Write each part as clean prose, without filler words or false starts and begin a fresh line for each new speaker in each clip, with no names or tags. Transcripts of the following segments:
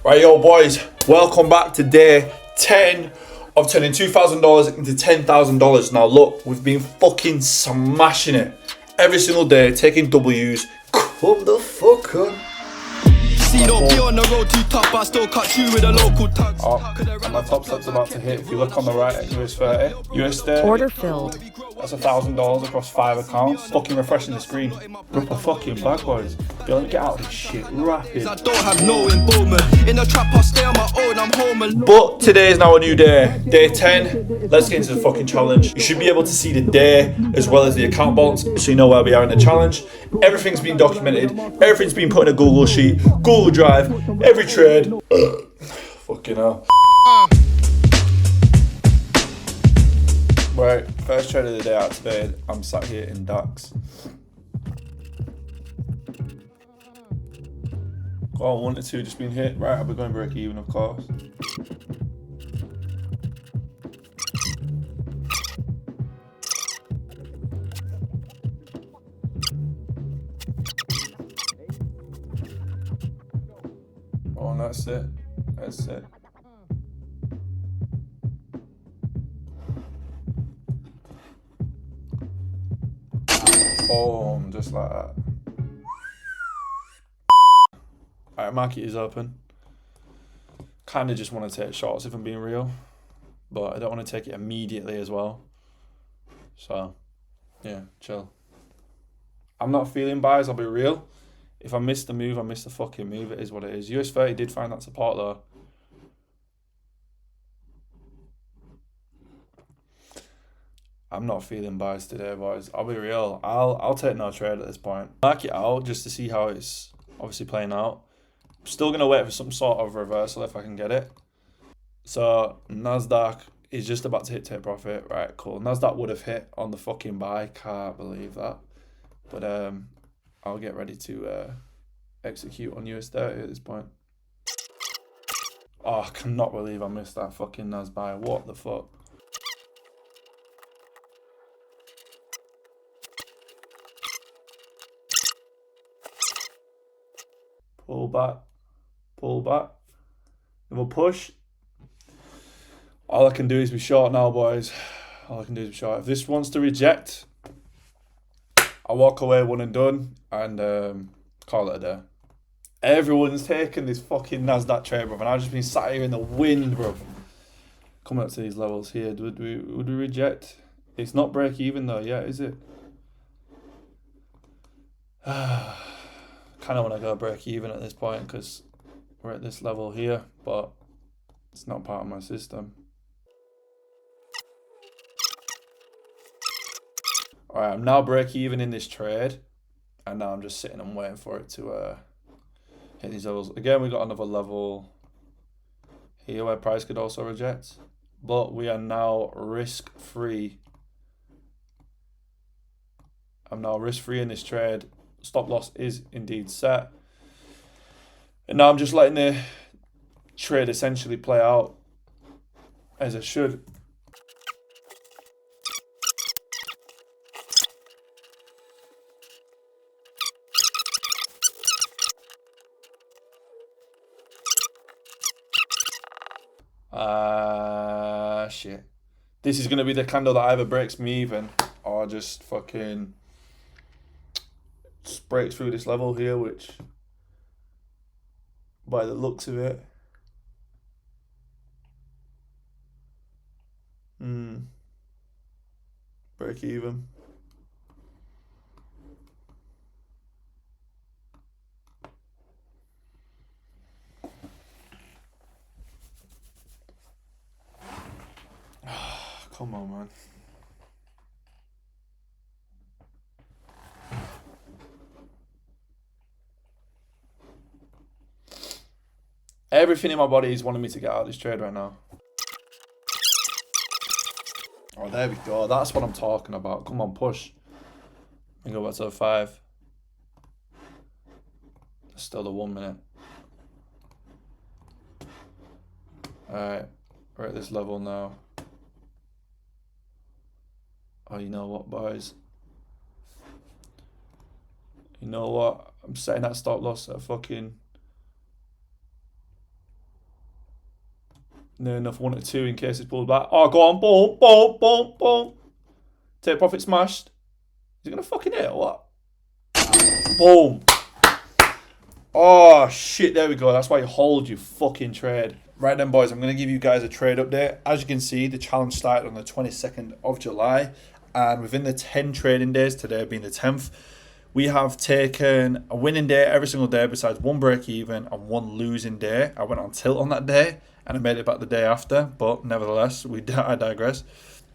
Right, yo, boys, welcome back to day 10 of turning $2,000 into $10,000. Now, look, we've been fucking smashing it every single day, taking W's. Come the fuck on.
See, don't be on the road too tough, but I still cut you with a local tugs.
And my top step's about to hit. If you look on the right at US 30, US 30.
Order filled.
That's $1,000 across 5 accounts. Fucking refreshing the screen. Rip a fucking bag, boys. Don't get out of this shit rapid.
I don't have no involvement. In the trap, I stay on my own, I'm home alone.
But today is now a new day. Day 10. Let's get into the fucking challenge. You should be able to see the day as well as the account balance so you know where we are in the challenge. Everything's been documented. Everything's been put in a Google sheet, Google Drive, every trade. Fucking hell. Right, first trade of the day activated. I'm sat here in DAX. Go on, 1 to 2 just been hit. Right, I'll be going break even, of course. Oh, and that's it. That's it. Boom, just like that. Alright, market is open. Kind of just want to take shots if I'm being real, but I don't want to take it immediately as well. So, yeah, chill. I'm not feeling buys, I'll be real. If I miss the move, I miss the fucking move. It is what it is. US 30 did find that support though. I'm not feeling buys today, boys. I'll be real. I'll take no trade at this point. Mark it out just to see how it's obviously playing out. I'm still gonna wait for some sort of reversal if I can get it. So Nasdaq is just about to hit take profit. Right, cool. Nasdaq would have hit on the fucking buy. Can't believe that. But I'll get ready to execute on US 30 at this point. Oh, I cannot believe I missed that fucking Nas buy. What the fuck? Pull back, pull back. If I push, all I can do is be short now, boys. All I can do is be short. If this wants to reject, I walk away one and done and call it a day. Everyone's taking this fucking Nasdaq trade, bro, and I've just been sat here in the wind, bro. Coming up to these levels here, would we reject? It's not break even though, yeah, is it? Kind of want to go break even at this point because we're at this level here, but it's not part of my system. Alright, I'm now break even in this trade, and now I'm just sitting and waiting for it to hit these levels. Again, we got another level here where price could also reject, but we are now risk free. I'm now risk free in this trade. Stop loss is indeed set. And now I'm just letting the trade essentially play out as it should. Shit. This is going to be the candle that either breaks me even or just fucking breaks through this level here, which by the looks of it break even. Come on, man. Everything in my body is wanting me to get out of this trade right now. Oh, there we go. That's what I'm talking about. Come on, push. And go back to the 5. Still the 1 minute. Alright. We're at this level now. Oh, you know what, boys? You know what? I'm setting that stop loss at fucking near enough 1 or 2 in case it's pulled back. Oh, go on, boom, boom, boom, boom. Take profit smashed. Is it gonna fucking hit or what? Boom. Oh shit, there we go. That's why you hold your fucking trade. Right then, boys, I'm going to give you guys a trade update. As you can see, the challenge started on the 22nd of July. And within the 10 trading days, today being the 10th, we have taken a winning day every single day besides one break even and one losing day. I went on tilt on that day and I made it back the day after. But nevertheless, I digress.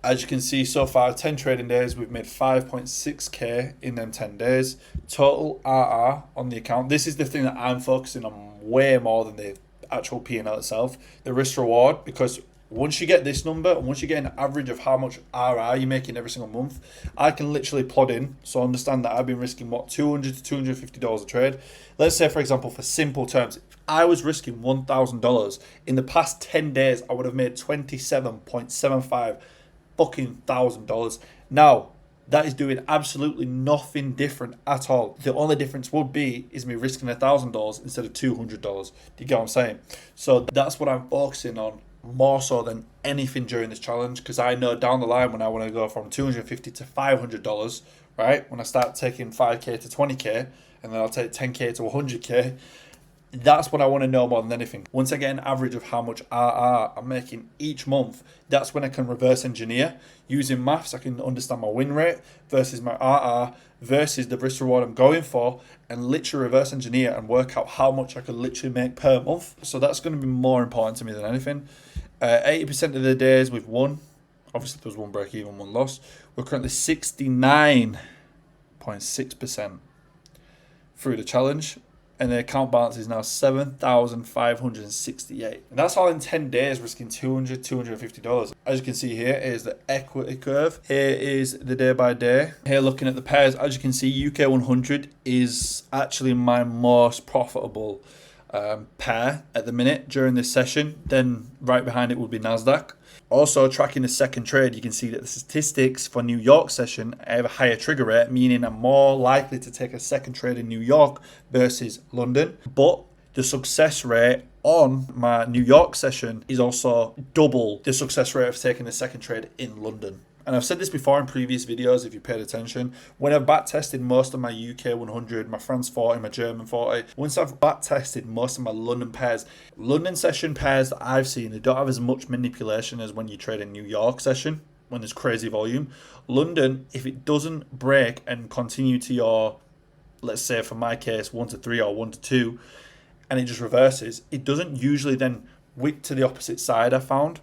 As you can see, so far, 10 trading days, we've made 5.6k in them 10 days. Total RR on the account. This is the thing that I'm focusing on way more than the actual P&L itself. The risk reward, because once you get this number and once you get an average of how much RR you're making every single month, I can literally plod in. So understand that I've been risking, what, $200 to $250 a trade. Let's say, for example, for simple terms, if I was risking $1,000, in the past 10 days, I would have made $27.75 fucking $1,000. Now, that is doing absolutely nothing different at all. The only difference would be is me risking $1,000 instead of $200. Do you get what I'm saying? So that's what I'm focusing on more so than anything during this challenge, because I know down the line when I want to go from $250 to $500, right? When I start taking 5k to 20k, and then I'll take 10k to 100k. That's what I want to know more than anything. Once I get an average of how much RR I'm making each month, that's when I can reverse engineer. Using maths, I can understand my win rate versus my RR versus the risk reward I'm going for, and literally reverse engineer and work out how much I could literally make per month. So that's going to be more important to me than anything. 80% of the days we've won. Obviously, there was one break even, one loss. We're currently 69.6% through the challenge. And the account balance is now 7,568. And that's all in 10 days, risking $200, $250. As you can see here is the equity curve. Here is the day by day. Here looking at the pairs, as you can see, UK 100 is actually my most profitable pair at the minute during this session. Then right behind it would be NASDAQ. Also, tracking the second trade, you can see that the statistics for New York session have a higher trigger rate, meaning I'm more likely to take a second trade in New York versus London. But the success rate on my New York session is also double the success rate of taking the second trade in London. And I've said this before in previous videos, if you paid attention, when I've back tested most of my UK 100, my France 40, my German 40, once I've back tested most of my London pairs, London session pairs that I've seen, they don't have as much manipulation as when you trade a New York session, when there's crazy volume. London, if it doesn't break and continue to your, let's say for my case, 1 to 3 or 1 to 2, and it just reverses, it doesn't usually then wick to the opposite side, I found.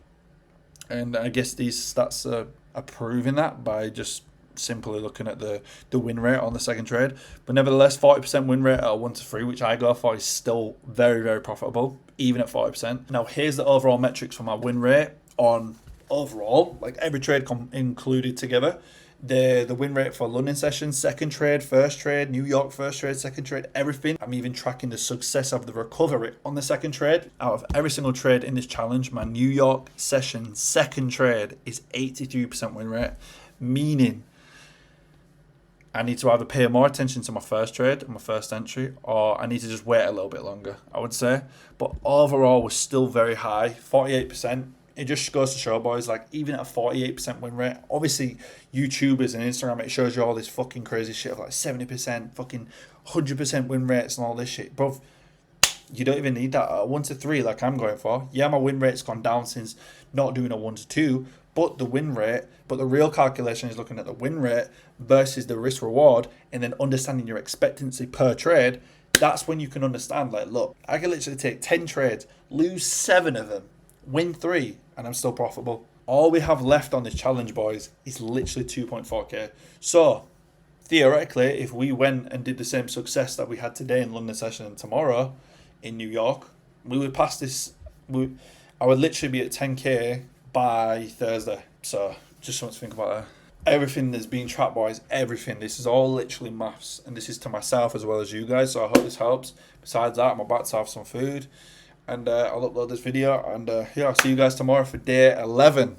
And I guess these stats are proving that by just simply looking at the win rate on the second trade. But nevertheless, 40% win rate at 1 to 3, which I go for, is still very, very profitable, even at 40%. Now, here's the overall metrics for my win rate on overall, like every trade included together. The win rate for London session, second trade, first trade, New York first trade, second trade, everything. I'm even tracking the success of the recovery on the second trade. Out of every single trade in this challenge, my New York session second trade is 83% win rate, meaning I need to either pay more attention to my first trade, my first entry, or I need to just wait a little bit longer, I would say. But overall, we're still very high, 48%. It just goes to show, boys, like even at a 48% win rate, obviously YouTubers and Instagram, it shows you all this fucking crazy shit of like 70%, fucking 100% win rates and all this shit. Bro, you don't even need that at 1 to 3 like I'm going for. Yeah, my win rate's gone down since not doing a 1 to 2, but the win rate, but the real calculation is looking at the win rate versus the risk reward, and then understanding your expectancy per trade. That's when you can understand, like, look, I can literally take 10 trades, lose 7 of them, win 3, and I'm still profitable. All we have left on this challenge, boys, is literally 2.4k. So theoretically, if we went and did the same success that we had today in London session and tomorrow in New York, we would pass this. I would literally be at 10k by Thursday. So just something to think about there. Everything that's being tracked, boys, everything. This is all literally maths, and this is to myself as well as you guys. So I hope this helps. Besides that, I'm about to have some food, and I'll upload this video, and yeah, I'll see you guys tomorrow for day 11.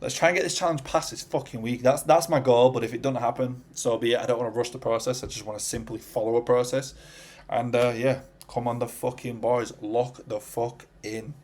Let's try and get this challenge past this fucking week. That's my goal, but if it doesn't happen, so be it. I don't want to rush the process. I just want to simply follow a process. And yeah, come on the fucking boys. Lock the fuck in.